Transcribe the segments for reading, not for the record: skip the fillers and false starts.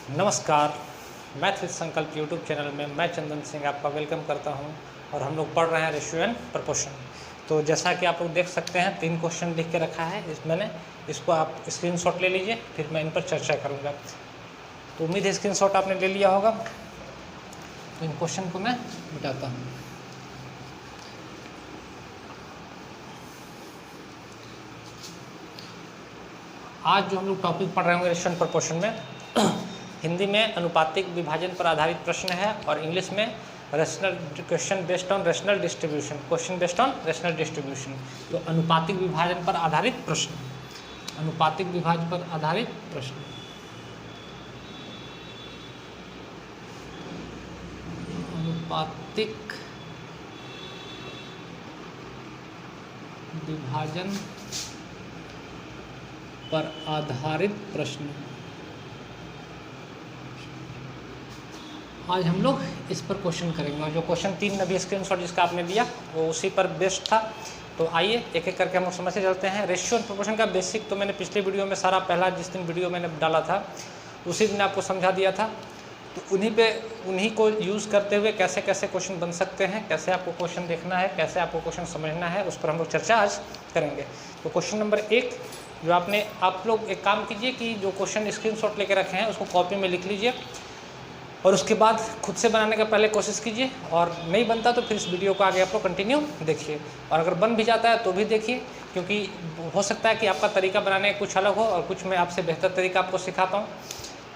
नमस्कार, math with संकल्प YouTube channel में मैं चंदन सिंह आपका वेलकम करता हूं और हम लोग पढ़ रहे हैं रेशियो एंड प्रपोर्शन। तो जैसा कि आप लोग देख सकते हैं 3 क्वेश्चन लिख के रखा है मैंने इसको आप स्क्रीनशॉट ले लीजिए, फिर मैं इन पर चर्चा करूंगा। तो उम्मीद है स्क्रीनशॉट आपने ले लिया होगा। तो इन क्वेश्चन को मैं मिटाता हूँ। आज जो हम लोग टॉपिक पढ़ रहे होंगे रेशियो एंड प्रपोर्शन में, हिंदी में अनुपातिक विभाजन पर आधारित प्रश्न है और इंग्लिश में rational question based on rational distribution, question based on rational distribution. तो अनुपातिक विभाजन पर आधारित प्रश्न, अनुपातिक विभाजन पर आधारित प्रश्न। अनुपातिक विभाजन पर आधारित प्रश्न। आज हम लोग इस पर क्वेश्चन करेंगे और जो क्वेश्चन 3 अभी स्क्रीनशॉट जिसका आपने लिया वो उसी पर बेस्ड था। तो आइए एक एक करके हम लोग समझते चलते हैं। रेशियो एंड प्रोपोर्शन का बेसिक तो मैंने पिछले वीडियो में सारा पहला जिस दिन वीडियो मैंने डाला था उसी दिन आपको समझा दिया था। तो उन्हीं को यूज़ करते हुए कैसे कैसे क्वेश्चन बन सकते हैं, कैसे आपको क्वेश्चन देखना है, कैसे आपको क्वेश्चन समझना है, उस पर हम लोग चर्चा आज करेंगे। तो क्वेश्चन नंबर 1 जो आप लोग एक काम कीजिए कि जो क्वेश्चन स्क्रीनशॉट लेके रखे हैं उसको कॉपी में लिख लीजिए और उसके बाद खुद से बनाने का पहले कोशिश कीजिए, और नहीं बनता तो फिर इस वीडियो को आगे आप लोग कंटिन्यू देखिए। और अगर बन भी जाता है तो भी देखिए, क्योंकि हो सकता है कि आपका तरीका बनाने का कुछ अलग हो और कुछ मैं आपसे बेहतर तरीका आपको सिखाता हूँ।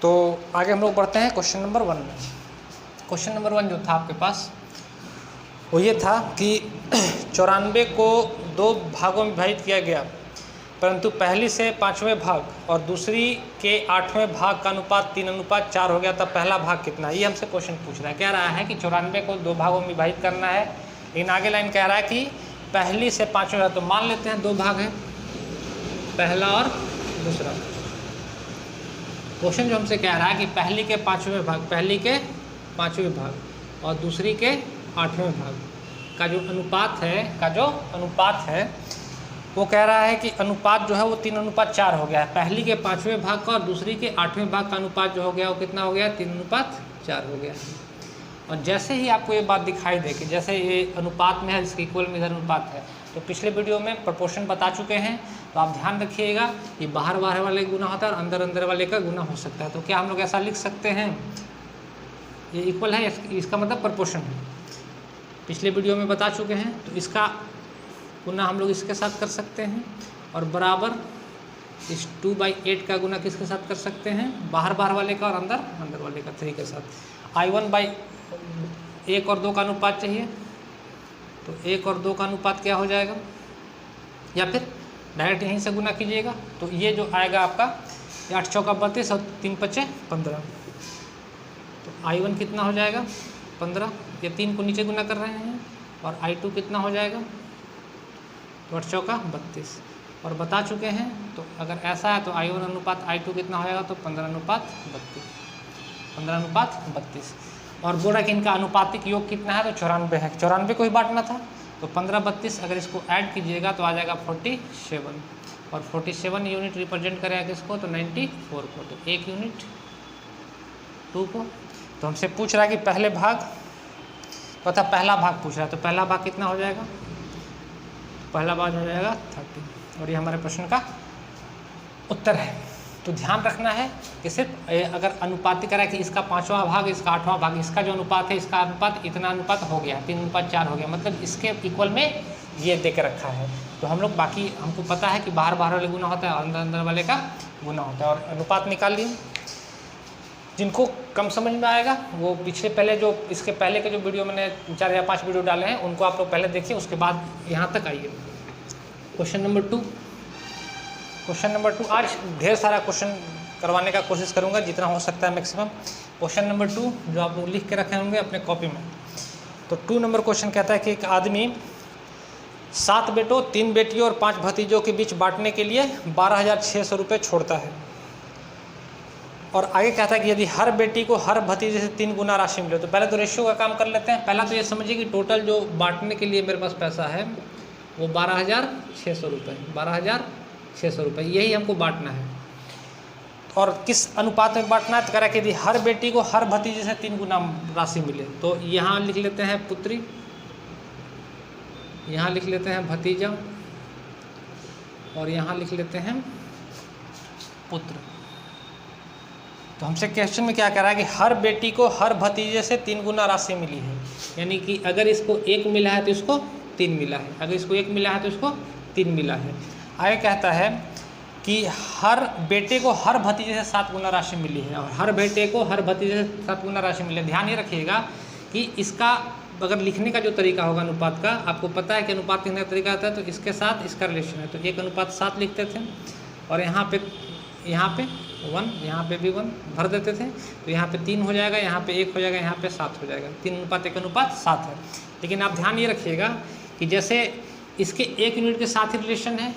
तो आगे हम लोग बढ़ते हैं क्वेश्चन नंबर 1 में। क्वेश्चन नंबर 1 जो था आपके पास वो ये था कि 94 को 2 भागों में विभाजित किया गया, परंतु पहली से 5वें भाग और दूसरी के 8वें भाग का अनुपात 3:4 हो गया, तब पहला भाग कितना? ये हमसे क्वेश्चन पूछ रहा है। कह रहा है कि 94 को 2 भागों में विभाजित करना है, लेकिन आगे लाइन कह रहा है कि पहली से 5वें भाग। तो मान लेते हैं 2 भाग हैं, पहला और दूसरा। क्वेश्चन जो हमसे कह रहा है कि पहली के 5वें भाग, पहली के 5वें भाग और दूसरी के 8वें भाग का जो अनुपात है वो कह रहा है कि अनुपात जो है वो 3:4 हो गया है। पहली के 5वें भाग का और दूसरी के 8वें भाग का अनुपात जो हो गया वो कितना हो गया? 3:4 हो गया। और जैसे ही आपको ये बात दिखाई दे कि जैसे ये अनुपात में है, इसके इक्वल में इधर अनुपात है, तो पिछले वीडियो में प्रोपोर्शन बता चुके हैं। तो आप ध्यान रखिएगा, ये बाहर वाले गुना होता है और अंदर वाले का गुना हो सकता है। तो क्या हम लोग ऐसा लिख सकते हैं ये इक्वल है, इसका मतलब प्रोपोर्शन है। पिछले वीडियो में बता चुके हैं। तो इसका गुना हम लोग इसके साथ कर सकते हैं और बराबर इस 2/8 का गुना किसके साथ कर सकते हैं? बाहर वाले का और अंदर वाले का 3 के साथ। I1/1 और 2 का अनुपात चाहिए, तो 1 और 2 का अनुपात क्या हो जाएगा? या फिर डायरेक्ट यहीं से गुना कीजिएगा। तो ये जो आएगा आपका 8 चौका 32 और 3 पचे 15। तो I1 कितना हो जाएगा? 15। ये 3 को नीचे गुना कर रहे हैं और I2 कितना हो जाएगा? 8 चौका 32 और बता चुके हैं। तो अगर ऐसा है तो I1 अनुपात I2 कितना हो जाएगा? तो 15:32, 15:32। और बोला कि इनका अनुपातिक योग कितना है? तो 94 है। 94 को ही बांटना था, तो 15:32 अगर इसको ऐड कीजिएगा तो आ जाएगा 47, और 47 यूनिट रिप्रेजेंट करेगा किसको? तो 94 को। तो 1 यूनिट 2 को। तो हमसे पूछ रहा है कि पहले भाग, तो पहला भाग पूछ रहा है, तो पहला भाग कितना हो जाएगा? पहला भाग हो जाएगा 30, और ये हमारे प्रश्न का उत्तर है। तो ध्यान रखना है कि सिर्फ अगर अनुपात करा कि इसका 5वां भाग, इसका 8वां भाग, इसका जो अनुपात है, इसका अनुपात इतना अनुपात हो गया, 3:4 हो गया, मतलब इसके इक्वल में ये दे के रखा है। तो हम लोग बाकी हमको पता है कि बाहर वाले गुना होता है और अंदर वाले का गुना होता है, और अनुपात निकाल लिए। जिनको कम समझ में आएगा वो पहले जो इसके पहले के जो वीडियो मैंने 4 या 5 वीडियो डाले हैं उनको आप लोग पहले देखिए, उसके बाद यहाँ तक आइए। Question number 2। क्वेश्चन नंबर 2 आज ढेर सारा क्वेश्चन करवाने का कोशिश करूँगा जितना हो सकता है मैक्सिमम। क्वेश्चन नंबर 2 जो आप लोग लिख के रखे होंगे अपने कॉपी में। तो 2 नंबर क्वेश्चन कहता है कि एक आदमी 7 बेटों, 3 बेटियों और 5 भतीजों के बीच बांटने के लिए 12,600 रुपये छोड़ता है, और आगे कहता है कि यदि हर बेटी को हर भतीजे से 3 गुना राशि मिले। तो पहले तो रेशियो का काम कर लेते हैं। पहला तो ये समझिए कि टोटल जो बांटने के लिए मेरे पास पैसा है वो 12,600 रुपये, 12,600 रुपये, यही हमको बांटना है। और किस अनुपात में बांटना है, तो कह रहा है कि यदि हर बेटी को हर भतीजे से 3 गुना राशि मिले, तो यहाँ लिख लेते हैं पुत्री, यहाँ लिख लेते हैं भतीजा, और यहाँ लिख लेते हैं पुत्र। तो हमसे क्वेश्चन में क्या कह रहा है कि हर बेटी को हर भतीजे से 3 गुना राशि मिली है, यानी कि अगर इसको 1 मिला है तो इसको 3 मिला है, अगर इसको 1 मिला है तो इसको 3 मिला है। आगे कहता है कि हर बेटे को हर भतीजे से 7 गुना राशि मिली है, और हर बेटे को हर भतीजे से 7 गुना राशि मिली है। ध्यान ये रखिएगा कि इसका अगर लिखने का जो तरीका होगा अनुपात का, आपको पता है कि अनुपात लिखने का तरीका होता है, तो इसके साथ इसका रिलेशन है, तो 1:7 लिखते थे, और यहाँ पे 1, यहाँ पे भी 1 भर देते थे, तो यहाँ पे 3 हो जाएगा, यहाँ पे 1 हो जाएगा, यहाँ पे 7 हो जाएगा। 3:1:7 है। लेकिन आप ध्यान ये रखिएगा कि जैसे इसके 1 यूनिट के साथ ही रिलेशन है,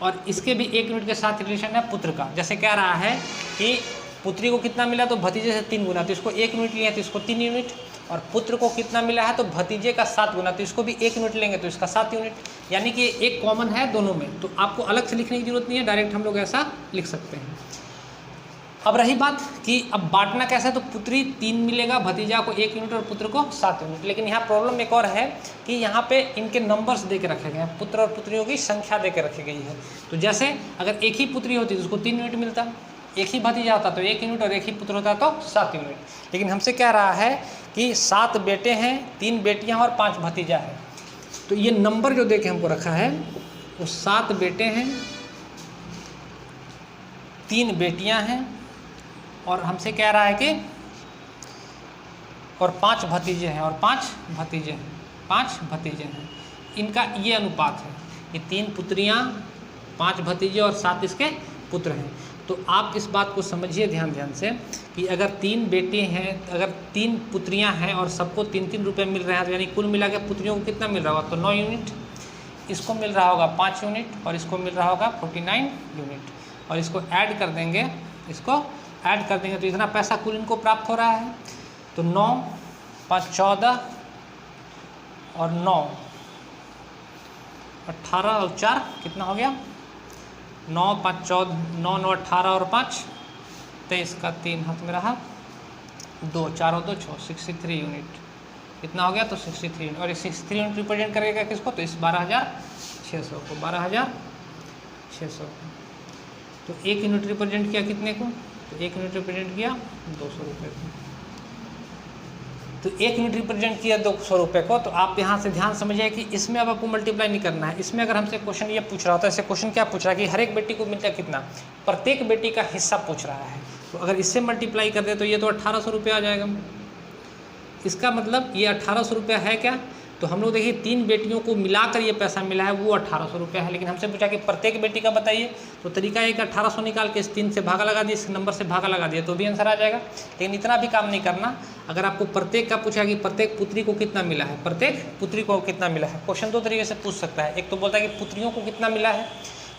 और इसके भी 1 यूनिट के साथ रिलेशन है पुत्र का। जैसे कह रहा है कि पुत्री को कितना मिला, तो भतीजे से 3 गुना, तो इसको 1 यूनिट लिया तो इसको 3 यूनिट, और पुत्र को कितना मिला है, तो भतीजे का 7 गुना, तो इसको भी 1 यूनिट लेंगे तो इसका 7 यूनिट, यानी कि एक कॉमन है दोनों में, तो आपको अलग से लिखने की जरूरत नहीं है, डायरेक्ट हम लोग ऐसा लिख सकते हैं। अब रही बात कि अब बांटना कैसा है, तो पुत्री 3 मिलेगा, भतीजा को 1 यूनिट और पुत्र को 7 यूनिट। लेकिन यहाँ प्रॉब्लम एक और है कि यहाँ पे इनके नंबर्स दे के रखे गए हैं, पुत्र और पुत्रियों की संख्या दे के रखी गई है। तो जैसे अगर एक ही पुत्री होती तो उसको 3 यूनिट मिलता, एक ही भतीजा होता तो 1 यूनिट, और एक ही पुत्र होता तो 7 यूनिट। लेकिन हमसे कह रहा है कि 7 बेटे हैं, 3 बेटियाँ और 5 भतीजा है, तो ये नंबर जो दे के हमको रखा है वो 7 बेटे हैं, 3 बेटियाँ हैं, और हमसे कह रहा है कि और 5 भतीजे हैं, और 5 भतीजे हैं, 5 भतीजे हैं। इनका ये अनुपात है कि 3 पुत्रियाँ, 5 भतीजे और 7 इसके पुत्र हैं। तो आप इस बात को समझिए ध्यान से कि अगर 3 बेटे हैं, अगर 3 पुत्रियाँ हैं और सबको 3-3 रुपये मिल रहे हैं, तो यानी कुल मिला के पुत्रियों को कितना मिल रहा होगा, तो 9 यूनिट, इसको मिल रहा होगा 5 यूनिट, और इसको मिल रहा होगा 49 यूनिट, और इसको ऐड कर देंगे, इसको ऐड कर देंगे तो इतना पैसा कुल इनको प्राप्त हो रहा है। तो 9, 5, 14 और 9, 18 और 4 कितना हो गया, 9, 5, 14, 9, 9, 18 और 5 23 का 3 हाथ में रहा, 2, 4 और 2, 6, 63 यूनिट कितना हो गया, तो 63 यूनिट। और 63 यूनिट रिप्रेजेंट करेगा किसको, तो इस 12,600 को, 12,600 को। तो 1 यूनिट रिप्रेजेंट किया कितने को, तो 1 यूनिट रिप्रेजेंट किया 200 रुपये को। तो 1 यूनिट रिप्रेजेंट किया 200 रुपये को। तो आप यहाँ से ध्यान समझिए कि इसमें अब आपको मल्टीप्लाई नहीं करना है। इसमें अगर हमसे क्वेश्चन ये पूछ रहा होता है, ऐसे क्वेश्चन क्या पूछ रहा है कि हर एक बेटी को मिलता है कितना, प्रत्येक बेटी का हिस्सा पूछ रहा है। तो अगर इससे मल्टीप्लाई कर दे तो ये तो 1800 रुपये आ जाएगा। इसका मतलब ये 1800 रुपये है क्या, तो हम लोग देखिए 3 बेटियों को मिलाकर ये पैसा मिला है, वो 1800 रुपये है। लेकिन हमसे पूछा कि प्रत्येक बेटी का बताइए, तो तरीका है कि 1800 निकाल के इस 3 से भागा लगा दिए, इस नंबर से भागा लगा दिया तो भी आंसर आ जाएगा। लेकिन इतना भी काम नहीं करना। अगर आपको प्रत्येक का पूछा कि प्रत्येक पुत्री को कितना मिला है, प्रत्येक पुत्री को कितना मिला है, क्वेश्चन 2 तरीके से पूछ सकता है। एक तो बोलता है कि पुत्रियों को कितना मिला है,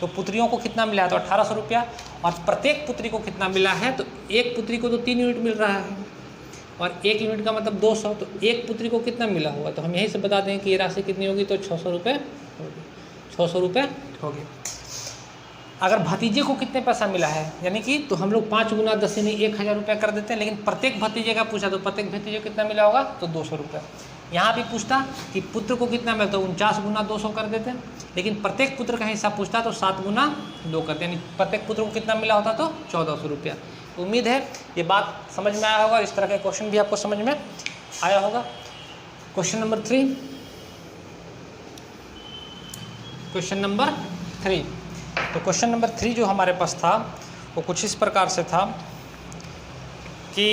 तो पुत्रियों को कितना मिला है तो 1800 रुपया, और प्रत्येक पुत्री को कितना मिला है, तो एक पुत्री को तो 3 यूनिट मिल रहा है, और 1 यूनिट का मतलब 200, तो एक पुत्री को कितना मिला होगा, तो हम यहीं से बता दें कि ये राशि कितनी होगी, तो 600 रुपये होगी, 600 रुपये होगी। अगर भतीजे को कितने पैसा मिला है, यानी कि तो हम लोग 5 गुना 10 यानी 1000 रुपये कर देते हैं। लेकिन प्रत्येक भतीजे का पूछा तो प्रत्येक भतीजे को कितना मिला होगा, तो 200 रुपये। यहाँ भी पूछता कि पुत्र को कितना मिलता, तो 49 गुना 200 कर देते। लेकिन प्रत्येक पुत्र का हिस्सा पूछता तो 7 गुना 2 करते, यानी प्रत्येक पुत्र को कितना मिला होता, तो 1400 रुपया। उम्मीद है ये बात समझ में आया होगा, इस तरह के क्वेश्चन भी आपको समझ में आया होगा। Question number 3, question number 3। तो क्वेश्चन नंबर 3 जो हमारे पास था वो कुछ इस प्रकार से था कि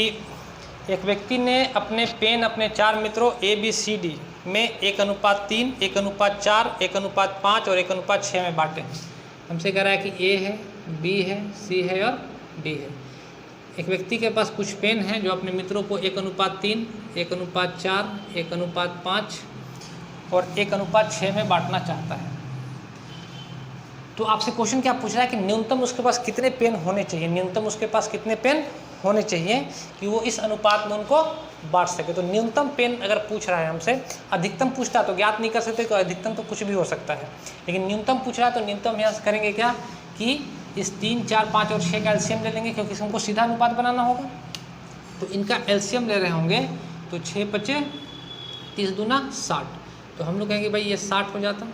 एक व्यक्ति ने अपने पेन अपने 4 मित्रों ABCD में 1:3, 1:4, 1:5 और 1:6 में बांटे। हमसे कह रहा है कि A है, B है, C है और D है। एक व्यक्ति के पास कुछ पेन हैं जो अपने मित्रों को 1:3, 1:4, 1:5 और 1:6 में बांटना चाहता है। तो आपसे क्वेश्चन क्या पूछ रहा है कि न्यूनतम उसके पास कितने पेन होने चाहिए, न्यूनतम उसके पास कितने पेन होने चाहिए कि वो इस अनुपात में उनको बांट सके। तो न्यूनतम पेन अगर पूछ रहा है हमसे, अधिकतम पूछता तो ज्ञात नहीं कर सकते, तो अधिकतम तो कुछ भी हो सकता है, लेकिन न्यूनतम पूछ रहा है तो न्यूनतम यहाँ से करेंगे क्या कि इस 3, 4, 5 और 6 का एलसीएम ले लेंगे क्योंकि हमको सीधा अनुपात बनाना होगा। तो इनका एलसीएम ले रहे होंगे तो 6 पचे 30 दूना 60। तो हम लोग कहेंगे भाई ये 60 हो जाता।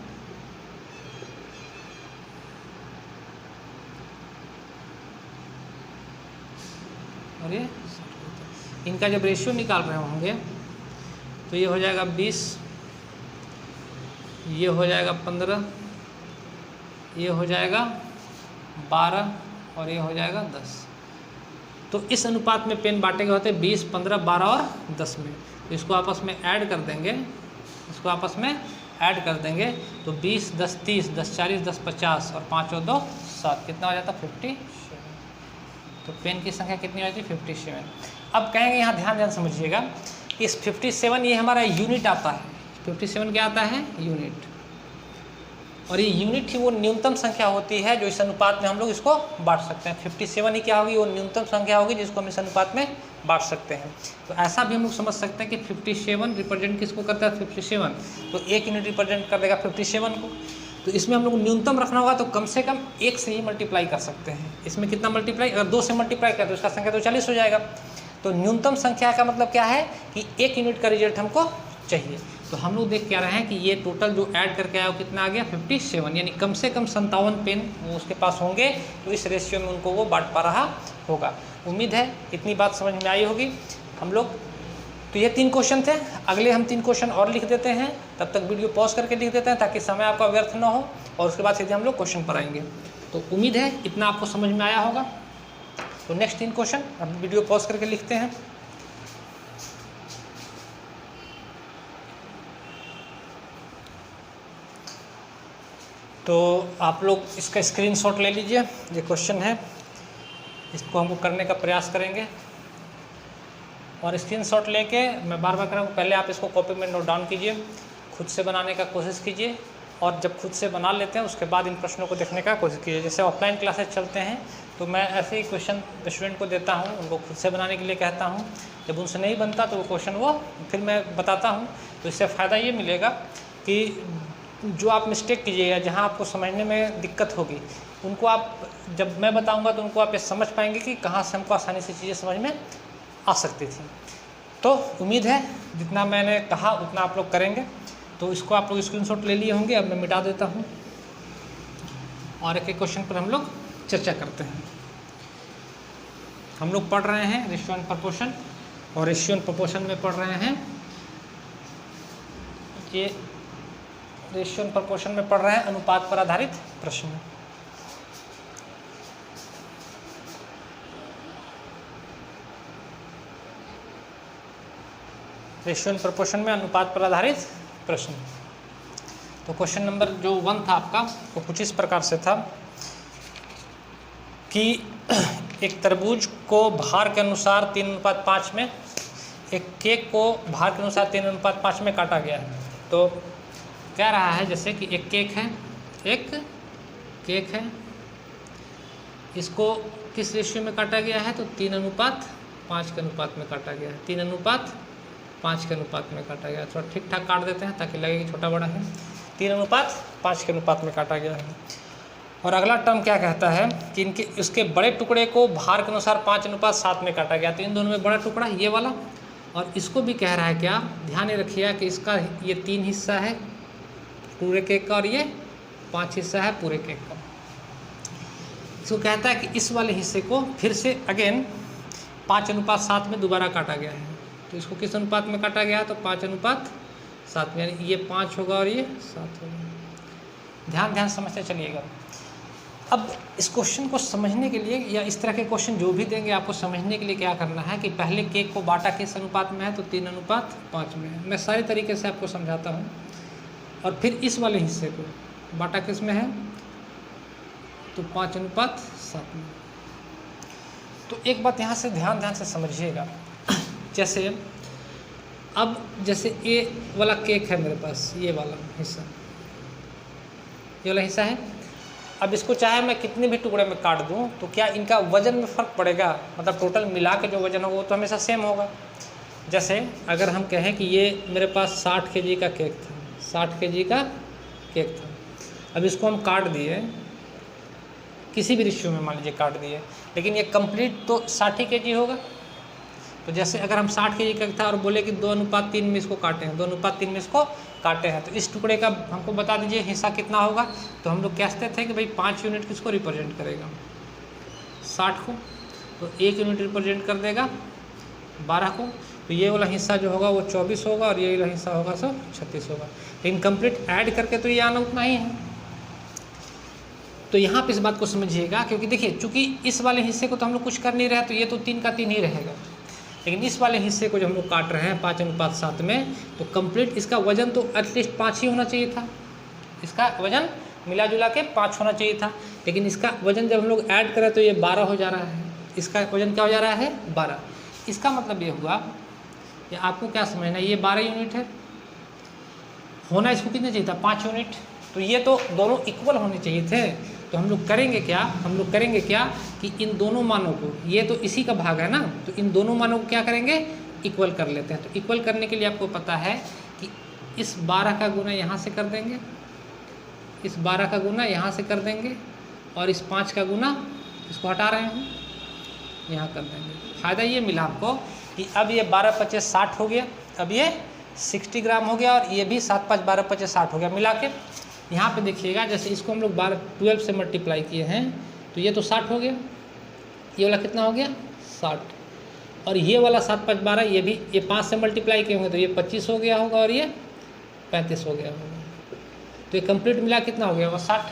और ये इनका जब रेशियो निकाल रहे होंगे तो ये हो जाएगा 20, ये हो जाएगा 15, ये हो जाएगा 12 और ये हो जाएगा 10। तो इस अनुपात में पेन बांटे गए होते हैं 20, 15, 12 और 10 में। तो इसको आपस में ऐड कर देंगे, इसको आपस में ऐड कर देंगे तो 20, 10, 30, 10, 40, 10, 50 और 5 और 2 7, कितना हो जाता 57। तो पेन की संख्या कितनी हो जाती है 57। अब कहेंगे यहाँ ध्यान समझिएगा, इस 57 ये हमारा यूनिट आता है। 57 क्या आता है? यूनिट। और ये यूनिट ही वो न्यूनतम संख्या होती है जो इस अनुपात में हम लोग इसको बांट सकते हैं। 57 ही क्या होगी? वो न्यूनतम संख्या होगी जिसको हम इस अनुपात में बांट सकते हैं। तो ऐसा भी हम लोग समझ सकते हैं कि 57 रिप्रेजेंट किसको करता है? 57। तो एक यूनिट रिप्रेजेंट कर देगा 57 को। तो इसमें हम लोग न्यूनतम रखना होगा तो कम से कम 1 से ही मल्टीप्लाई कर सकते हैं। इसमें कितना मल्टीप्लाई? अगर 2 से मल्टीप्लाई करें तो इसका संख्या तो 40 हो जाएगा। तो न्यूनतम संख्या का मतलब क्या है कि 1 यूनिट का रिजल्ट हमको चाहिए। तो हम लोग देख क्या रहे हैं कि ये टोटल जो ऐड करके आया वो कितना आ गया 57, यानी कम से कम 57 पेन वो उसके पास होंगे तो इस रेशियो में उनको वो बांट पा रहा होगा। उम्मीद है इतनी बात समझ में आई होगी हम लोग। तो ये 3 क्वेश्चन थे। अगले हम 3 क्वेश्चन और लिख देते हैं, तब तक वीडियो पॉज करके लिख देते हैं ताकि समय आपका व्यर्थ ना हो, और उसके बाद सीधे हम लोग क्वेश्चन पर आएंगे। तो उम्मीद है इतना आपको समझ में आया होगा। तो नेक्स्ट 3 क्वेश्चन हम वीडियो पॉज करके लिखते हैं। तो आप लोग इसका स्क्रीनशॉट ले लीजिए, ये क्वेश्चन है, इसको हमको करने का प्रयास करेंगे। और स्क्रीनशॉट लेके मैं बार बार कह रहा हूँ, पहले आप इसको कॉपी में नोट डाउन कीजिए, खुद से बनाने का कोशिश कीजिए, और जब खुद से बना लेते हैं उसके बाद इन प्रश्नों को देखने का कोशिश कीजिए। जैसे ऑफलाइन क्लासेस चलते हैं तो मैं ऐसे ही क्वेश्चन स्टूडेंट को देता हूँ, उनको खुद से बनाने के लिए कहता हूँ। जब उनसे नहीं बनता तो वो क्वेश्चन वो फिर मैं बताता हूँ। तो इससे फ़ायदा ये मिलेगा कि जो आप मिस्टेक कीजिएगा, जहाँ आपको समझने में दिक्कत होगी, उनको आप जब मैं बताऊंगा तो उनको आप ये समझ पाएंगे कि कहाँ से हमको आसानी से चीज़ें समझ में आ सकती थी। तो उम्मीद है जितना मैंने कहा उतना आप लोग करेंगे। तो इसको आप लोग स्क्रीनशॉट ले लिए होंगे। अब मैं मिटा देता हूँ और एक एक क्वेश्चन पर हम लोग चर्चा करते हैं। हम लोग पढ़ रहे हैं रेशियो एंड प्रोपोर्शन, और रेशियो एंड प्रोपोर्शन में पढ़ रहे हैं ये रेशियो एंड प्रोपोर्शन में पढ़ रहे हैं अनुपात पर आधारित प्रश्न। रेशियो एंड प्रोपोर्शन में अनुपात पर आधारित प्रश्न। तो क्वेश्चन नंबर जो 1 था आपका वो कुछ इस प्रकार से था कि एक तरबूज को भार के अनुसार 3:5 में, एक केक को भार के अनुसार 3:5 में काटा गया है। तो कह रहा है जैसे कि एक केक है, इसको किस रेशियो में काटा गया है? तो 3:5 के अनुपात में काटा गया है। 3:5 के अनुपात में काटा गया है। थोड़ा ठीक ठाक काट देते हैं ताकि लगे कि छोटा बड़ा है। 3:5 के अनुपात में काटा गया है। और अगला टर्म क्या कहता है कि इनके उसके बड़े टुकड़े को भार के अनुसार 5:7 में काटा गया। तो इन दोनों में बड़ा टुकड़ा ये वाला, और इसको भी कह रहा है क्या, ध्यान रखिएगा कि इसका ये 3 हिस्सा है पूरे केक का और ये 5 हिस्सा है पूरे केक का। इसको कहता है कि इस वाले हिस्से को फिर से अगेन 5:7 में दोबारा काटा गया है। तो इसको किस अनुपात में काटा गया है? तो 5:7 में, यानी ये 5 होगा और ये 7 होगा। ध्यान समझते चलिएगा। अब इस क्वेश्चन को समझने के लिए, या इस तरह के क्वेश्चन जो भी देंगे आपको समझने के लिए क्या करना है कि पहले केक को बांटा किस अनुपात में है? तो 3:5 में है। मैं सारे तरीके से आपको समझाता हूँ। और फिर इस वाले हिस्से को बांटा किस में है? तो 5:7 में। तो एक बात यहाँ से ध्यान से समझिएगा। जैसे अब जैसे ये वाला केक है मेरे पास, ये वाला हिस्सा, ये वाला हिस्सा है। अब इसको चाहे मैं कितने भी टुकड़े में काट दूं तो क्या इनका वज़न में फ़र्क पड़ेगा? मतलब टोटल मिला के जो वज़न होगा वो तो हमेशा सेम होगा। जैसे अगर हम कहें कि ये मेरे पास 60 kg का केक था, 60 kg का केक था। अब इसको हम काट दिए किसी भी रेशियो में मान लीजिए काट दिए, लेकिन ये कंप्लीट तो 60 kg होगा। तो जैसे अगर हम 60 kg का था और बोले कि 2:3 में इसको काटे हैं, 2:3 में इसको काटे हैं, तो इस टुकड़े का हमको बता दीजिए हिस्सा कितना होगा। तो हम लोग कहते थे कि भाई 5 यूनिट किसको रिप्रेजेंट करेगा, 60 को, तो 1 यूनिट रिप्रेजेंट कर देगा 12 को। तो ये वाला हिस्सा जो होगा वो 24 होगा और ये वाला हिस्सा होगा सो 36 होगा। लेकिन कंप्लीट ऐड करके तो ये आना उतना ही है। तो यहाँ पे इस बात को समझिएगा, क्योंकि देखिए चूंकि इस वाले हिस्से को तो हम लोग कुछ कर नहीं रहे, तो ये तो 3 का 3 ही रहेगा, लेकिन इस वाले हिस्से को जो हम लोग काट रहे हैं 5:7 में, तो कंप्लीट इसका वजन तो एटलीस्ट 5 ही होना चाहिए था। इसका वजन मिला जुला के 5 होना चाहिए था, लेकिन इसका वजन जब हम लोग ऐड करें तो ये 12 हो जा रहा है। इसका वजन क्या हो जा रहा है, 12। इसका मतलब ये हुआ कि आपको क्या समझना है, ये 12 यूनिट है, होना इसको कितने चाहिए था, 5 यूनिट। तो ये तो दोनों इक्वल होने चाहिए थे। तो हम लोग करेंगे क्या कि इन दोनों मानों को, ये तो इसी का भाग है ना, तो इन दोनों मानों को क्या करेंगे, इक्वल कर लेते हैं। तो इक्वल करने के लिए आपको पता है कि इस 12 का गुना यहाँ से कर देंगे, इस 12 का गुना यहाँ से कर देंगे, और इस 5 का गुना इसको हटा रहे हैं यहाँ कर देंगे। फ़ायदा ये मिला हमको कि अब ये 12×5 = 60 हो गया, अब ये 60 ग्राम हो गया, और ये भी 7×5 12×5 = 60 हो गया मिला के। यहाँ पे देखिएगा जैसे इसको हम लोग 12 से मल्टीप्लाई किए हैं, तो ये तो 60 हो गया, ये वाला कितना हो गया 60, और ये वाला 7×5 12, ये भी ये 5 से मल्टीप्लाई किए होंगे तो ये 25 हो गया होगा, और ये 35 हो गया होगा। तो ये कंप्लीट मिला कितना हो गया होगा 60।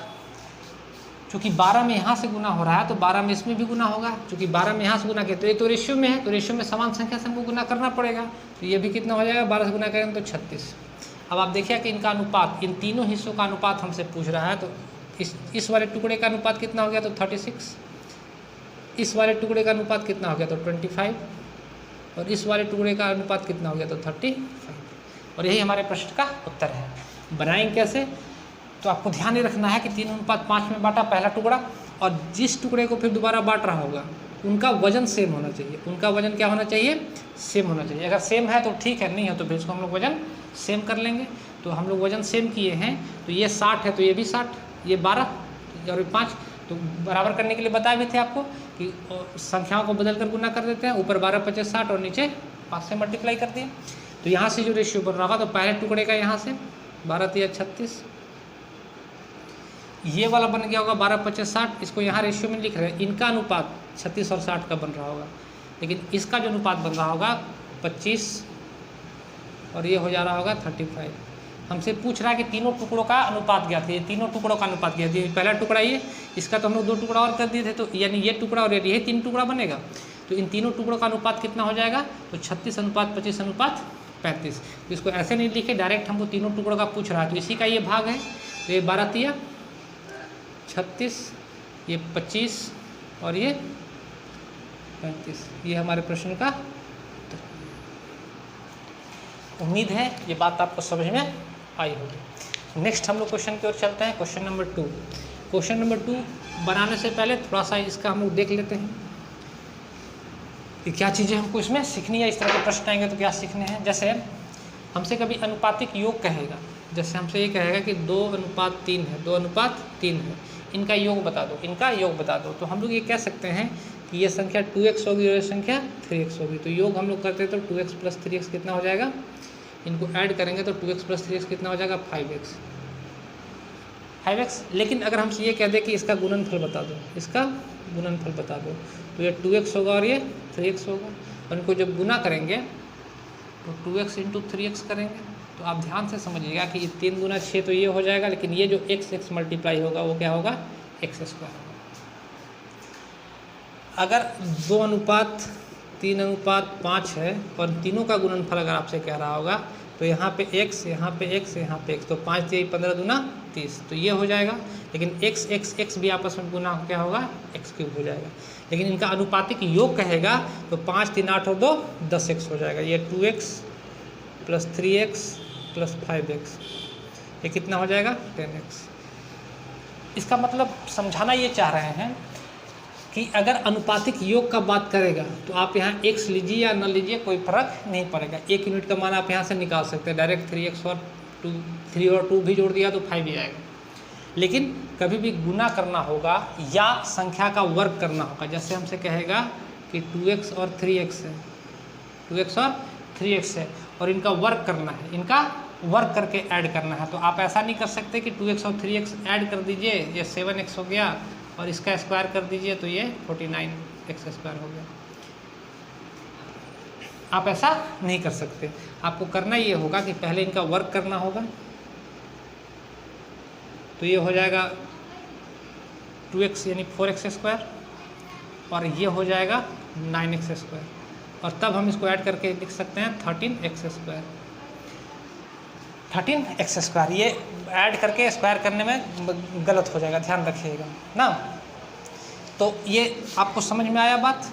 चूँकि 12 में यहाँ से गुना हो रहा है तो 12 में इसमें भी गुना होगा। चूँकि 12 में यहाँ से गुना किया तो ये तो रेशियो में है, तो रेशियो में समान संख्या से हमको गुना करना पड़ेगा। तो ये भी कितना हो जाएगा, 12 से गुना करेंगे तो 36। अब आप देखिए कि इनका अनुपात, इन तीनों हिस्सों का अनुपात हमसे पूछ रहा है। तो इस वाले टुकड़े का अनुपात कितना हो गया, तो 36। इस वाले टुकड़े का अनुपात कितना हो गया, तो 25। और इस वाले टुकड़े का अनुपात कितना हो गया, तो 35। और यही हमारे प्रश्न का उत्तर है। बनाएंगे कैसे, तो आपको ध्यान ही रखना है कि 3:5 में बांटा पहला टुकड़ा, और जिस टुकड़े को फिर दोबारा बांट रहा होगा उनका वजन सेम होना चाहिए। उनका वजन क्या होना चाहिए, सेम होना चाहिए। अगर सेम है तो ठीक है, नहीं है तो फिर इसको हम लोग वजन सेम कर लेंगे। तो हम लोग वजन सेम किए हैं, तो ये 60 है तो ये भी 60, ये 12 और ये 5। तो बराबर करने के लिए बताए भी थे आपको कि संख्याओं को बदल कर गुना कर देते हैं, ऊपर 12×5 = 60 और नीचे 5 से मल्टीप्लाई कर दिए। तो यहाँ से जो रेशियो बन रहा होगा, तो पहले टुकड़े का यहाँ से 12×3 = 36, ये वाला बन गया होगा 12×5 = 60। इसको यहाँ रेशियो में लिख रहे हैं, इनका अनुपात 36 और 60 का बन रहा होगा, लेकिन इसका जो अनुपात बन रहा होगा 25 और ये हो जा रहा होगा 35। हमसे पूछ रहा है कि तीनों टुकड़ों का अनुपात क्या था, ये तीनों टुकड़ों का अनुपात क्या था। पहला टुकड़ा ये, इसका तो हम लोग 2 टुकड़ा और कर दिए थे, तो यानी ये टुकड़ा और ये 3 टुकड़ा बनेगा। तो इन तीनों टुकड़ों का अनुपात कितना हो जाएगा, तो 36:25:35। तो इसको ऐसे नहीं लिखे, डायरेक्ट हमको तीनों टुकड़ों का पूछ रहा है, तो इसी का ये भाग है। तो ये 12×3 = 36, ये 25 और ये 35। ये हमारे प्रश्न का उम्मीद है ये बात आपको समझ में आई होगी। नेक्स्ट हम लोग क्वेश्चन की ओर चलते हैं। Question number 2। क्वेश्चन नंबर 2 बनाने से पहले थोड़ा सा इसका हम लोग देख लेते हैं कि क्या चीज़ें हमको इसमें सीखनी है। इस तरह के प्रश्न आएंगे तो क्या सीखने हैं। जैसे हमसे कभी अनुपातिक योग कहेगा, जैसे हमसे ये कहेगा कि 2:3 है, 2:3 है, इनका योग बता दो, इनका योग बता दो। तो हम लोग ये कह सकते हैं कि ये संख्या 2x होगी और ये संख्या 3x होगी। तो योग हम लोग करते हैं तो 2x + 3x कितना हो जाएगा, इनको ऐड करेंगे तो 2x + 3x कितना हो जाएगा, 5x। लेकिन अगर हमसे ये कह दें कि इसका गुणनफल बता दो, इसका गुणनफल बता दो, तो ये 2x होगा और ये 3x होगा। और इनको जब गुना करेंगे तो 2x × 3x करेंगे। तो आप ध्यान से समझिएगा कि 3 × 6 तो ये हो जाएगा, लेकिन ये जो x मल्टीप्लाई होगा वो क्या होगा, x² होगा। अगर 2:3:5 है और तीनों का गुणनफल अगर आपसे कह रहा होगा, तो यहाँ पे x, यहाँ पे x, यहाँ पे x, तो 5 × 15 × 30, तो ये हो जाएगा। लेकिन x भी आपस में गुना क्या होगा, x³ हो जाएगा। लेकिन इनका अनुपातिक योग कहेगा तो 5 × 3 = 8 और 2 10x हो जाएगा। ये 2x + 3x + 5x, ये कितना हो जाएगा, 10x। इसका मतलब समझाना ये चाह रहे हैं कि अगर अनुपातिक योग का बात करेगा तो आप यहाँ x लीजिए या न लीजिए, कोई फर्क नहीं पड़ेगा। 1 यूनिट का मान आप यहाँ से निकाल सकते हैं डायरेक्ट। 3x और 2 3 और 2 भी जोड़ दिया तो 5 ही आएगा। लेकिन कभी भी गुना करना होगा या संख्या का वर्ग करना होगा, जैसे हमसे कहेगा कि 2x और 3x है, 2x और 3x है और इनका वर्ग करना है, इनका वर्ग करके ऐड करना है, तो आप ऐसा नहीं कर सकते कि 2x और 3x ऐड कर दीजिए, ये 7x हो गया और इसका स्क्वायर कर दीजिए तो ये 49x स्क्वायर हो गया। आप ऐसा नहीं कर सकते। आपको करना ये होगा कि पहले इनका वर्ग करना होगा, तो ये हो जाएगा 2x यानी 4x स्क्वायर और ये हो जाएगा 9x स्क्वायर और तब हम इसको ऐड करके लिख सकते हैं 13x स्क्वायर, 13x स्क्वायर। ये ऐड करके स्क्वायर करने में गलत हो जाएगा, ध्यान रखिएगा ना। तो ये आपको समझ में आया बात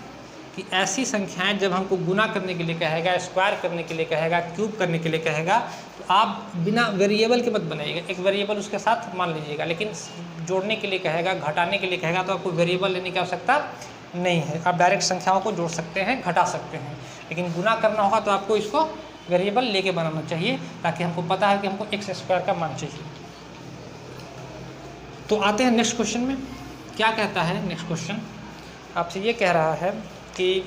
कि ऐसी संख्याएं जब हमको गुना करने के लिए कहेगा, स्क्वायर करने के लिए कहेगा, क्यूब करने के लिए कहेगा, तो आप बिना वेरिएबल के मत बनाइएगा, एक वेरिएबल उसके साथ मान लीजिएगा, लेकिन जोड़ने के लिए कहेगा, घटाने के लिए कहेगा तो आपको वेरिएबल लेने की आवश्यकता नहीं है। आप डायरेक्ट संख्याओं को जोड़ सकते हैं, घटा सकते हैं, लेकिन गुना करना होगा तो आपको इसको वेरिएबल लेके बनाना चाहिए ताकि हमको पता है कि हमको x स्क्वायर का मान चाहिए। तो आते हैं नेक्स्ट क्वेश्चन में। क्या कहता है नेक्स्ट क्वेश्चन? आपसे ये कह रहा है कि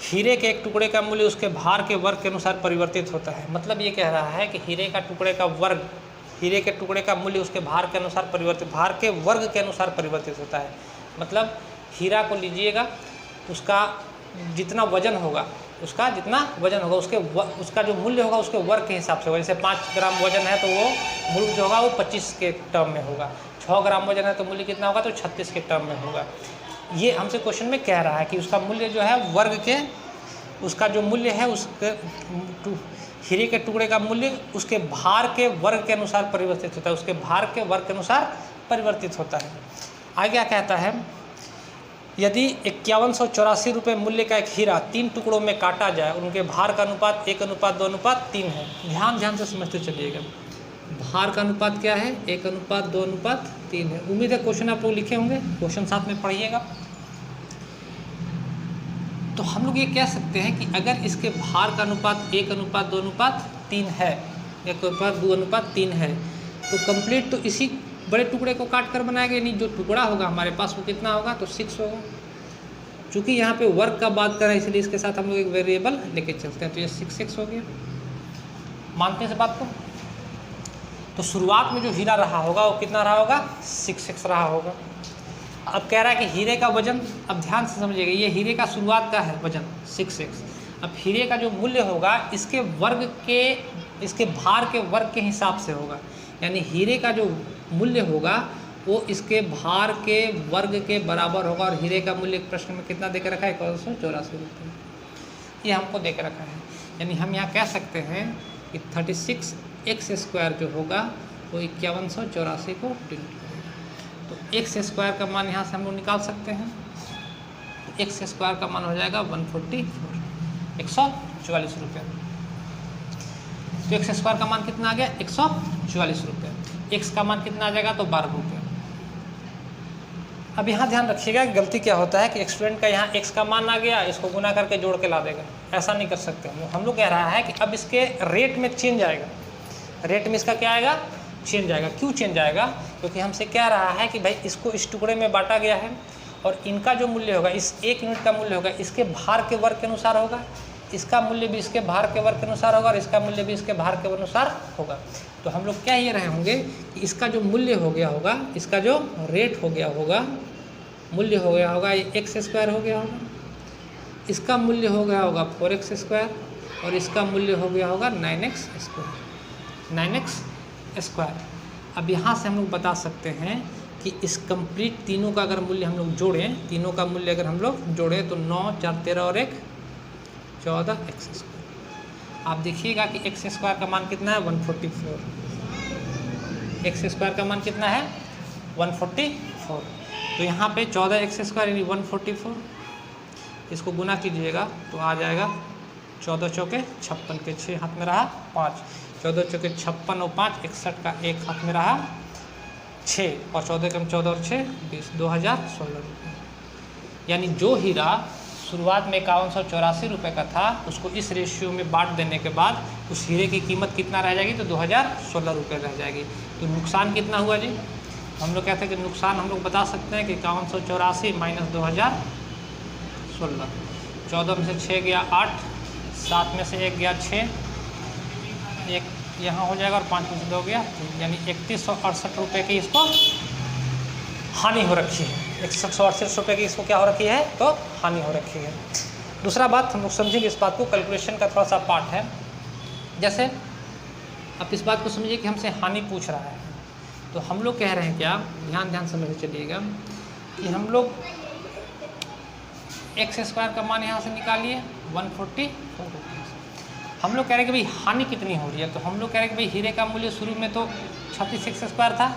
हीरे के एक टुकड़े का मूल्य उसके भार के वर्ग के अनुसार परिवर्तित होता है। मतलब ये कह रहा है कि हीरे का टुकड़े का वर्ग, हीरे के टुकड़े का मूल्य उसके भार के अनुसार परिवर्तित, भार के वर्ग के अनुसार परिवर्तित होता है। मतलब हीरा को लीजिएगा, उसका जितना वजन होगा, उसका जितना वजन होगा उसका जो मूल्य होगा उसके वर्ग के हिसाब से होगा। जैसे 5 ग्राम वजन है तो वो मूल्य जो होगा वो 25 के टर्म में होगा, 6 ग्राम वजन है तो मूल्य कितना होगा तो 36 के टर्म में होगा। ये हमसे क्वेश्चन में कह रहा है कि उसका मूल्य जो है वर्ग के, उसका जो मूल्य है उसके हीरे के टुकड़े का मूल्य उसके भार के वर्ग के अनुसार परिवर्तित होता है, उसके भार के वर्ग के अनुसार परिवर्तित होता है। आगे क्या कहता है? यदि 5184 रुपये मूल्य का एक हीरा 3 टुकड़ों में काटा जाए, उनके भार का अनुपात 1:2:3 है। ध्यान से समझते चलिएगा। भार का अनुपात क्या है? 1:2:3 है। उम्मीद है क्वेश्चन आप लोग लिखे होंगे, क्वेश्चन साथ में पढ़िएगा। तो हम लोग ये कह सकते हैं कि अगर इसके भार का अनुपात 1:2:3 है, 1:2:3 है, तो कंप्लीट तो इसी बड़े टुकड़े को काट कर बनाएगा, यानी जो टुकड़ा होगा हमारे पास वो कितना होगा तो 6 होगा। चूँकि यहाँ पे वर्ग का बात कर रहे हैं इसलिए इसके साथ हम लोग एक वेरिएबल लेके चलते हैं, तो ये 6x हो गया। मानते हैं इस बात को? तो शुरुआत में जो हीरा रहा होगा वो कितना रहा होगा? 6x रहा होगा। अब कह रहा है कि हीरे का वजन, अब ध्यान से समझिएगा, ये हीरे का शुरुआत का है वजन 6x। अब हीरे का जो मूल्य होगा इसके वर्ग के, इसके भार के वर्ग के हिसाब से होगा, यानी हीरे का जो मूल्य होगा वो इसके भार के वर्ग के बराबर होगा। और हीरे का मूल्य प्रश्न में कितना दे के रखा है? 1,184 रुपये, ये हमको दे के रखा है। यानी हम यहाँ कह सकते हैं कि 36x स्क्वायर जो होगा वो 5184 को डिनोट करेगा। तो x स्क्वायर का मान यहाँ से हम लोग निकाल सकते हैं। तो x स्क्वायर का मान हो जाएगा 144 रुपये। तो x स्क्वायर का मान कितना आ गया? 144 रुपये। x का मान कितना आ जाएगा तो 12 रुपये। अब यहाँ ध्यान रखिएगा गलती क्या होता है कि स्टूडेंट का यहाँ x का मान आ गया, इसको गुना करके जोड़ के ला देगा। ऐसा नहीं कर सकते हम लोग कह रहा है कि अब इसके रेट में चेंज आएगा, रेट में इसका क्या आएगा? चेंज आएगा। क्यों चेंज आएगा? क्योंकि हमसे कह रहा है कि भाई इसको इस टुकड़े में बांटा गया है और इनका जो मूल्य होगा, इस 1 यूनिट का मूल्य होगा इसके भार के वर्ग के अनुसार होगा, इसका मूल्य भी इसके भार के वर्ग के अनुसार होगा और इसका मूल्य भी इसके भार के अनुसार होगा। तो हम लोग क्या ये रहे होंगे कि इसका जो मूल्य हो गया होगा, इसका जो रेट हो गया होगा, मूल्य हो गया होगा, ये x स्क्वायर हो गया होगा, इसका मूल्य हो गया होगा 4x स्क्वायर और इसका मूल्य हो गया होगा 9x स्क्वायर, 9x स्क्वायर। अब यहाँ से हम लोग बता सकते हैं कि इस कंप्लीट तीनों का अगर मूल्य हम लोग जोड़ें, तीनों का मूल्य अगर हम लोग जोड़ें तो 9, 4, 13 और 1 14x स्क्वायर। आप देखिएगा कि x स्क्वायर का मान कितना है? 144। x स्क्वायर का मान कितना है? 144। तो यहाँ पे 14x स्क्वायर यानी 144, इसको गुना कीजिएगा तो आ जाएगा 14 चौके 56 के 6 हाथ में रहा 5, 14 चौके 56 और 5 61 का 1 हाथ में रहा 6 और 14 कम 14 और 6 20, 2016 रुपये। यानी जो हीरा शुरुआत में 5184 रुपये का था, उसको इस रेशियो में बांट देने के बाद उस हीरे की कीमत कितना रह जाएगी, तो 2016 रुपये रह जाएगी। तो नुकसान कितना हुआ जी, हम लोग कहते हैं कि नुकसान हम लोग बता सकते हैं कि 5184 माइनस 2016, 14 में से 6 गया 8, 7 में से 1 गया 6, 1 यहाँ हो जाएगा और 5 में से 2 गया, यानी 3168 रुपये की इसको हानि हो रखी है। 168 रुपये की इसको क्या हो रखी है, तो हानि हो रखी है। दूसरा बात हम लोग समझेंगे इस बात को, कैलकुलेशन का थोड़ा सा पार्ट है। जैसे आप इस बात को समझिए कि हमसे हानि पूछ रहा है, तो हम लोग कह रहे हैं क्या, ध्यान समझ चलिएगा कि हम लोग एक्स स्क्वायर का मान यहाँ से निकालिए 144 रुपीज़। हम लोग कह रहे हैं कि भाई हानि कितनी हो रही है, तो हम लोग कह रहे हैं कि भाई हीरे का मूल्य शुरू में तो 36 एक्स स्क्वायर था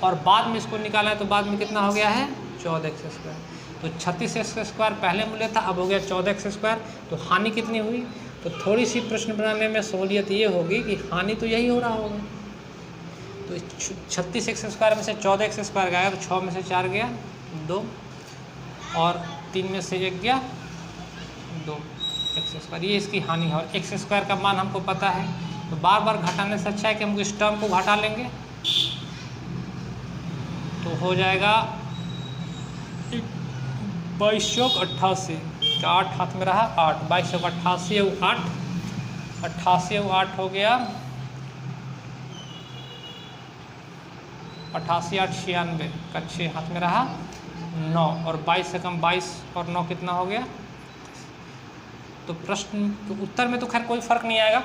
और बाद में इसको निकाला है तो बाद में कितना हो गया है, 14 एक्स स्क्वायर। तो 36 एक्स स्क्वायर पहले मूल्य था, अब हो गया 14 एक्स स्क्वायर। तो हानि कितनी हुई, तो थोड़ी सी प्रश्न बनाने में सहूलियत ये होगी कि हानि तो यही हो रहा होगा। तो 36 एक्स स्क्वायर में से 14 एक्स स्क्वायर गया तो 6 में से 4 गया 2 और 3 में से 1 गया 2 एक्स स्क्वायर, ये इसकी हानि है। और एक्स स्क्वायर का मान हमको पता है, तो बार बार घटाने से अच्छा है कि हम इस टर्म को घटा लेंगे, तो हो जाएगा 2288 का 8 हाथ में रहा 8, 2288 और 8, 88 और 8 हो गया 88, 8 96 का 6 हाथ में रहा 9 और 22 से कम 22 और 9 कितना हो गया। तो प्रश्न तो उत्तर में तो खैर कोई फ़र्क नहीं आएगा,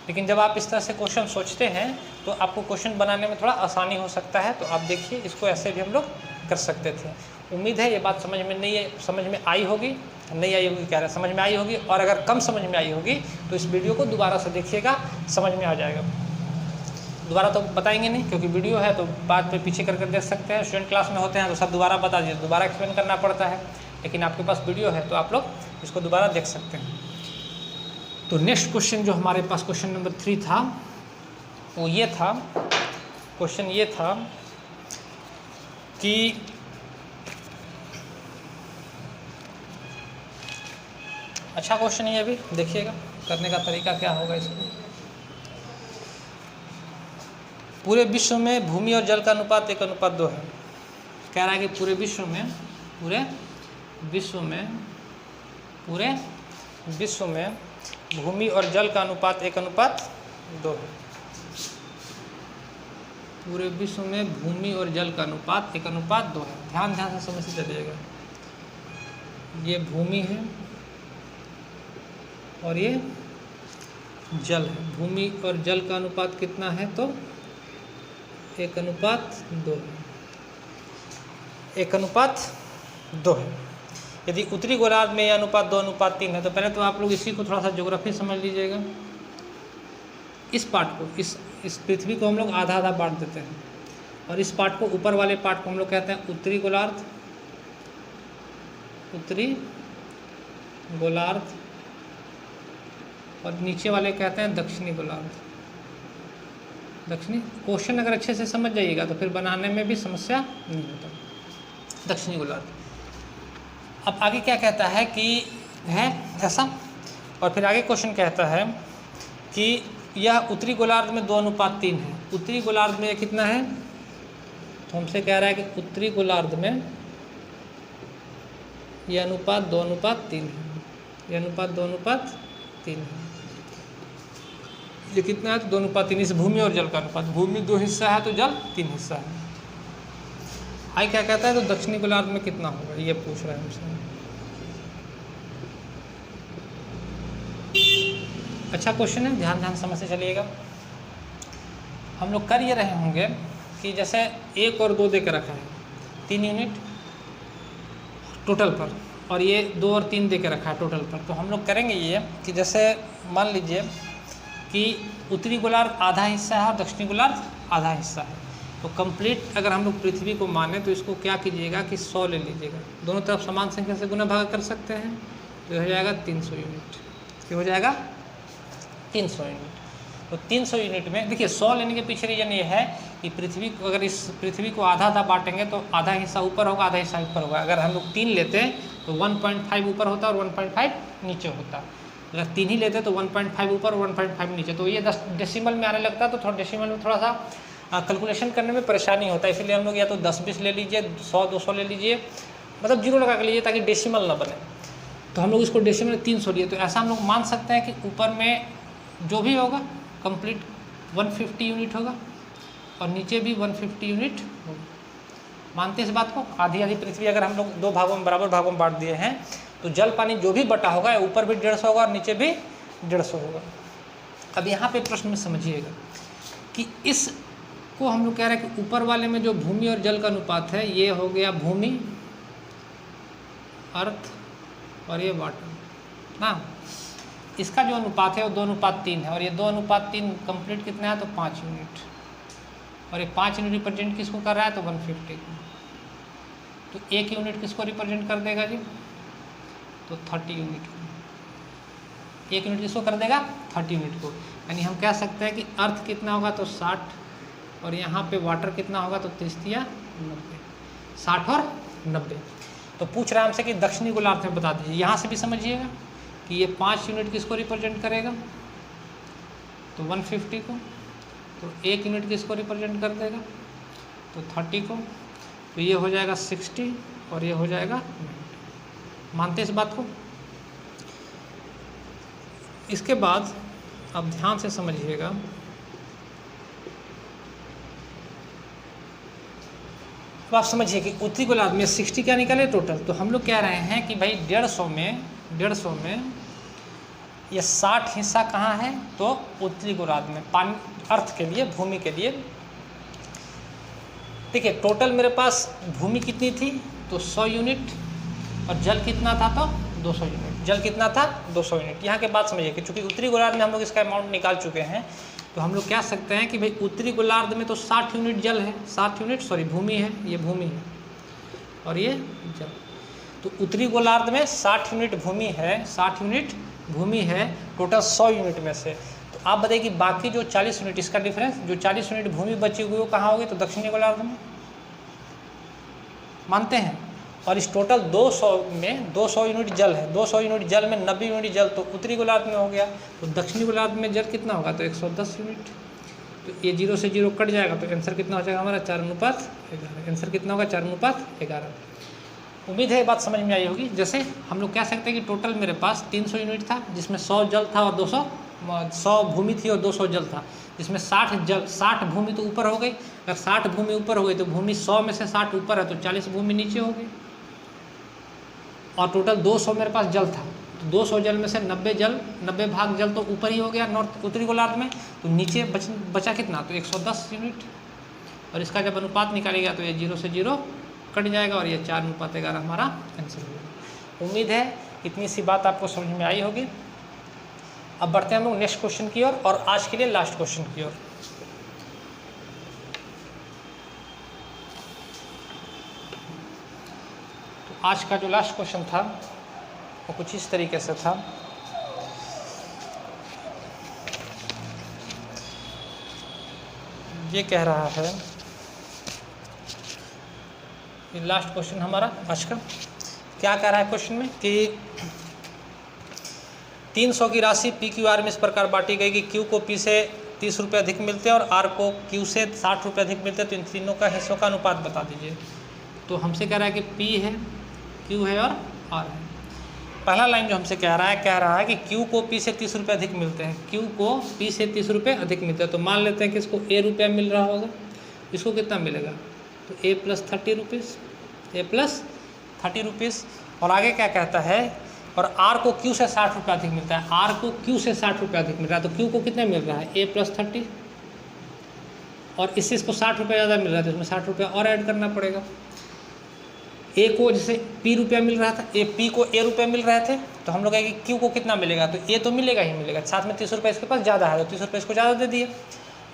लेकिन जब आप इस तरह से क्वेश्चन सोचते हैं तो आपको क्वेश्चन बनाने में थोड़ा आसानी हो सकता है। तो आप देखिए इसको ऐसे भी हम लोग कर सकते थे। उम्मीद है ये बात समझ में आई होगी, नहीं आई होगी कह रहे, समझ में आई होगी। और अगर कम समझ में आई होगी तो इस वीडियो को दोबारा से देखिएगा, समझ में आ जाएगा। दोबारा तो बताएंगे नहीं क्योंकि वीडियो है, तो बात पे पीछे कर देख सकते हैं। स्टूडेंट क्लास में होते हैं तो सब दोबारा बता दीजिए, दोबारा एक्सप्लेन करना पड़ता है, लेकिन आपके पास वीडियो है तो आप लोग इसको दोबारा देख सकते हैं। तो नेक्स्ट क्वेश्चन जो हमारे पास क्वेश्चन नंबर 3 था वो ये था, क्वेश्चन ये था कि अच्छा क्वेश्चन ये भी देखिएगा, करने का तरीका क्या होगा इसको। पूरे विश्व में भूमि और जल का अनुपात 1:2 है। कह रहा है कि पूरे विश्व में भूमि और जल का अनुपात 1:2 है। पूरे विश्व में भूमि और जल का अनुपात 1:2 है। ध्यान से समझ से चलिएगा, ये भूमि है और ये जल है। भूमि और जल का अनुपात कितना है, तो 1:2 है। 1:2 है। यदि उत्तरी गोलार्ध में यह अनुपात 2:3 है, तो पहले तो आप लोग इसी को थोड़ा सा ज्योग्राफी समझ लीजिएगा। इस पार्ट को, इस पृथ्वी को हम लोग आधा आधा बांट देते हैं, और इस पार्ट को, ऊपर वाले पार्ट को हम लोग कहते हैं उत्तरी गोलार्ध, और नीचे वाले कहते हैं दक्षिणी गोलार्ध। क्वेश्चन अगर अच्छे से समझ जाइएगा तो फिर बनाने में भी समस्या नहीं होता। दक्षिणी गोलार्ध। अब आगे क्या कहता है कि है ऐसा, और फिर आगे क्वेश्चन कहता है कि यह उत्तरी गोलार्ध में 2:3 है। उत्तरी गोलार्ध में कितना है, तो हमसे कह रहा है कि उत्तरी गोलार्ध में यह अनुपात 2:3 है। यह अनुपात 2:3 है। ये कितना है, तो 2:3। इस भूमि और जल का अनुपात, भूमि 2 हिस्सा है तो जल 3 हिस्सा है। आई क्या कहता है, तो दक्षिणी गोलार्ध में कितना होगा, ये पूछ रहा है हमसे। अच्छा क्वेश्चन है, ध्यान समझ से चलिएगा। हम लोग कर ये रहे होंगे कि जैसे 1 और 2 दे के रखा है, 3 यूनिट टोटल पर, और ये 2 और 3 दे के रखा है टोटल पर। तो हम लोग करेंगे ये कि जैसे मान लीजिए कि उत्तरी गोलार्ध आधा हिस्सा है और दक्षिणी गोलार्ध आधा हिस्सा है। तो कंप्लीट अगर हम लोग पृथ्वी को माने तो इसको क्या कीजिएगा कि 100 ले लीजिएगा, दोनों तरफ समान संख्या से गुना भाग कर सकते हैं, तो हो जाएगा 300 यूनिट। क्या हो जाएगा, 300 यूनिट। तो 300 यूनिट में देखिए 100 लेने के पीछे रीजन ये है कि पृथ्वी को, अगर इस पृथ्वी को आधा आधा बांटेंगे तो आधा हिस्सा ऊपर होगा, आधा हिस्सा ऊपर होगा। अगर हम लोग 3 लेते हैं तो 1.5 ऊपर होता और 1.5 नीचे होता। अगर 3 ही लेते तो 1.5 ऊपर और 1.5 नीचे। तो ये 10 डेसिमल में आने लगता है, तो थोड़ा डेसिमल में थोड़ा सा कैलकुलेशन करने में परेशानी होता है। इसलिए हम लोग या तो 10-20 ले लीजिए, 100-200 ले लीजिए, मतलब जीरो लगा के लीजिए ताकि डेसिमल ना बने। तो हम लोग इसको डेसिमल 300 लिए। तो ऐसा हम लोग मान सकते हैं कि ऊपर में जो भी होगा कंप्लीट 150 यूनिट होगा और नीचे भी 150 यूनिट होगा। मानते हैं इस बात को? आधी आधी पृथ्वी अगर हम लोग 2 भागों में बराबर भागों में बांट दिए हैं तो जल पानी जो भी बटा होगा ऊपर भी 150 होगा और नीचे भी 150 होगा। अब यहाँ पे प्रश्न में समझिएगा कि इसको हम लोग कह रहे हैं कि ऊपर वाले में जो भूमि और जल का अनुपात है ये हो गया भूमि, अर्थ और ये वाटर ना। इसका जो अनुपात है वो 2:3 है और ये 2:3 कंप्लीट कितना है तो 5 यूनिट। और ये 5 यूनिट रिप्रेजेंट किसको कर रहा है तो 150 को। तो 1 यूनिट किसको रिप्रेजेंट कर देगा जी तो 30 यूनिट को। 1 यूनिट किसको कर देगा 30 यूनिट को। यानी हम कह सकते हैं कि अर्थ कितना होगा तो 60 और यहाँ पे वाटर कितना होगा तो 30 या 90, 60 और 90। तो पूछ रहा है हमसे कि दक्षिणी गोलार्ध में बता दीजिए। यहाँ से भी समझिएगा कि ये 5 यूनिट किसको रिप्रेजेंट करेगा तो 150 को। तो 1 यूनिट किसको रिप्रेजेंट कर देगा तो 30 को। तो ये हो जाएगा 60 और ये हो जाएगा 90। मानते इस बात को? इसके बाद अब ध्यान से समझिएगा, तो आप समझिए कि उत्तरी गोलार्ध में 60 क्या निकले टोटल। तो हम लोग कह रहे हैं कि भाई 150 में ये 60 हिस्सा कहाँ है तो उत्तरी गोलार्ध में, पानी अर्थ के लिए, भूमि के लिए। देखिए टोटल मेरे पास भूमि कितनी थी तो 100 यूनिट और जल कितना था तो 200 यूनिट। जल कितना था 200 यूनिट। यहाँ के बात समझिए कि चूंकि उत्तरी गोलार्ध में हम लोग इसका अमाउंट निकाल चुके हैं तो हम लोग कह सकते हैं कि भाई उत्तरी गोलार्ध में तो 60 यूनिट जल है, 60 यूनिट सॉरी भूमि है, ये भूमि है और ये जल। तो उत्तरी गोलार्ध में 60 यूनिट भूमि है, 60 यूनिट भूमि है टोटल 100 यूनिट में से। तो आप बताइए कि बाकी जो 40 यूनिट, इसका डिफरेंस जो 40 यूनिट भूमि बची हुई वो कहाँ होगी तो दक्षिणी गोलार्ध में। मानते हैं? और इस टोटल 200 में 200 यूनिट जल है, 200 यूनिट जल में 90 यूनिट जल तो उत्तरी गोलार्ध में हो गया। तो दक्षिणी गोलार्ध में जल कितना होगा तो 110 यूनिट। तो ये 0 से 0 कट जाएगा तो आंसर कितना हो जाएगा हमारा 4:11। आंसर कितना होगा 4:11। उम्मीद है ये बात समझ में आई होगी। जैसे हम लोग कह सकते हैं कि टोटल मेरे पास 300 यूनिट था जिसमें 100 जल था और 100 भूमि थी और 200 जल था। जिसमें 60 भूमि तो ऊपर हो गई। अगर 60 भूमि ऊपर हो गई तो भूमि 100 में से 60 ऊपर है तो 40 भूमि नीचे हो गई। और टोटल 200 मेरे पास जल था तो 200 जल में से 90 भाग जल तो ऊपर ही हो गया उत्तरी गोलार्ध में। तो नीचे बचा कितना तो 110 यूनिट। और इसका जब अनुपात निकालेगा तो ये 0 से 0 कट जाएगा और ये 4:11 हमारा आंसर होगा। उम्मीद है इतनी सी बात आपको समझ में आई होगी। अब बढ़ते हैं हम लोग नेक्स्ट क्वेश्चन की ओर और आज के लिए लास्ट क्वेश्चन की ओर। तो आज का जो लास्ट क्वेश्चन था वो कुछ इस तरीके से था। ये कह रहा है, ये लास्ट क्वेश्चन हमारा आज का क्या कह रहा है क्वेश्चन में कि 300 की राशि पी क्यू आर में इस प्रकार बांटी गई कि क्यू को पी से 30 रुपये अधिक मिलते हैं और आर को क्यू से 60 रुपये अधिक मिलते हैं। तो इन तीनों का हिस्सों का अनुपात बता दीजिए। तो हमसे कह रहा है कि पी है, क्यू है और आर है। पहला लाइन जो हमसे कह रहा है कि क्यू को पी से 30 रुपये अधिक मिलते हैं। क्यू को पी से 30 रुपये अधिक मिलते हैं। तो मान लेते हैं कि इसको ए रुपया मिल रहा होगा, इसको कितना मिलेगा तो ए प्लस 30 रुपीज़, ए प्लस 30 रुपीज़। और आगे क्या कहता है और आर को क्यू से 60 रुपये अधिक मिलता है। आर को क्यू से 60 रुपये अधिक मिल रहा है। तो क्यू को कितने मिल रहा है ए प्लस 30 और इससे इसको 60 रुपये ज़्यादा मिल रहा है तो इसमें 60 रुपये और ऐड करना पड़ेगा। ए को जैसे पी रुपया मिल रहा था, ए पी को ए रुपये मिल रहे थे तो हम लोग कहेंगे क्यू को कितना मिलेगा तो ए तो मिलेगा ही मिलेगा, साथ में 30 रुपये इसके पास ज़्यादा है तो 30 रुपये इसको ज़्यादा दे दिए।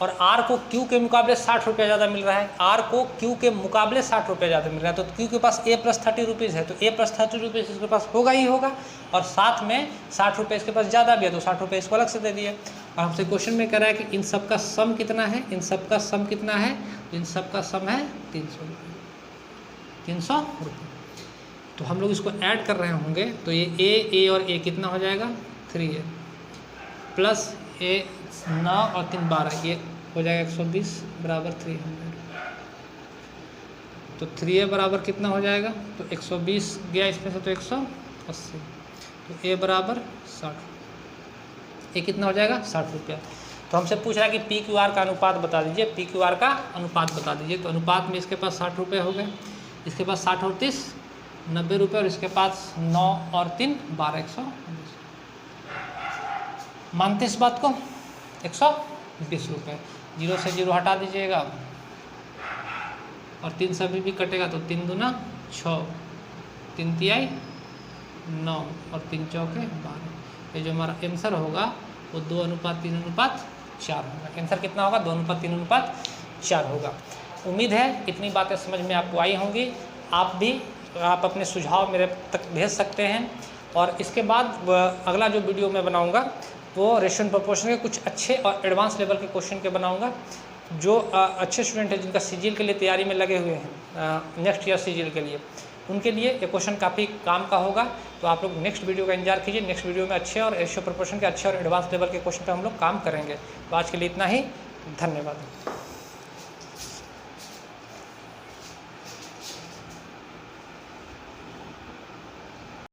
और आर को क्यू के मुकाबले 60 रुपये ज़्यादा मिल रहा है, आर को क्यू के मुकाबले 60 रुपये ज़्यादा मिल रहा है। तो क्यू के पास ए प्लस 30 रुपीज़ है तो ए प्लस 30 रुपीज़ इसके पास होगा ही होगा और साथ में 60 रुपये इसके पास ज़्यादा भी है तो 60 रुपये इसको अलग से दे दिए। और हमसे क्वेश्चन में कह रहा है कि इन सब का सम कितना है, इन सब का सम कितना है, तो इन सब का सम है 300 रुपये, 300 रुपये। तो हम लोग इसको ऐड कर रहे होंगे तो ये ए और ए कितना हो जाएगा 3A प्लस ए 9 और 3 12, ये हो जाएगा 120 बराबर 300। तो 3A बराबर कितना हो जाएगा, तो 120 गया इसमें से तो 180, तो ए बराबर 60, ये कितना हो जाएगा 60 रुपया। तो हमसे पूछ रहा है कि पी क्यू आर का अनुपात बता दीजिए, पी क्यू आर का अनुपात बता दीजिए। तो अनुपात में इसके पास 60 रुपये हो गए, इसके पास 60 और 30 90 रुपये, और इसके पास 9 और 3 12 120। मानते इस बात को, 120 रुपये। 0 से 0 हटा दीजिएगा और 3 सभी भी कटेगा, तो 3 दूना 6, 3 तिहाई 9 और 3 चौके 12। ये जो हमारा आंसर होगा वो 2:3:4 होगा। आंसर कितना होगा, 2:3:4 होगा। उम्मीद है इतनी बातें समझ में आपको आई होंगी। आप अपने सुझाव मेरे तक भेज सकते हैं, और इसके बाद अगला जो वीडियो मैं बनाऊंगा वो रेशियो एंड प्रोपोर्शन के कुछ अच्छे और एडवांस लेवल के क्वेश्चन के बनाऊंगा। जो अच्छे स्टूडेंट हैं जिनका सीजीएल के लिए तैयारी में लगे हुए हैं, नेक्स्ट ईयर सीजीएल के लिए, उनके लिए ये क्वेश्चन काफ़ी काम का होगा। तो आप लोग नेक्स्ट वीडियो का इंतजार कीजिए। नेक्स्ट वीडियो में अच्छे और रेशियो प्रोपोर्शन के अच्छे और एडवांस लेवल के क्वेश्चन पे हम लोग काम करेंगे। तो आज के लिए इतना ही, धन्यवाद।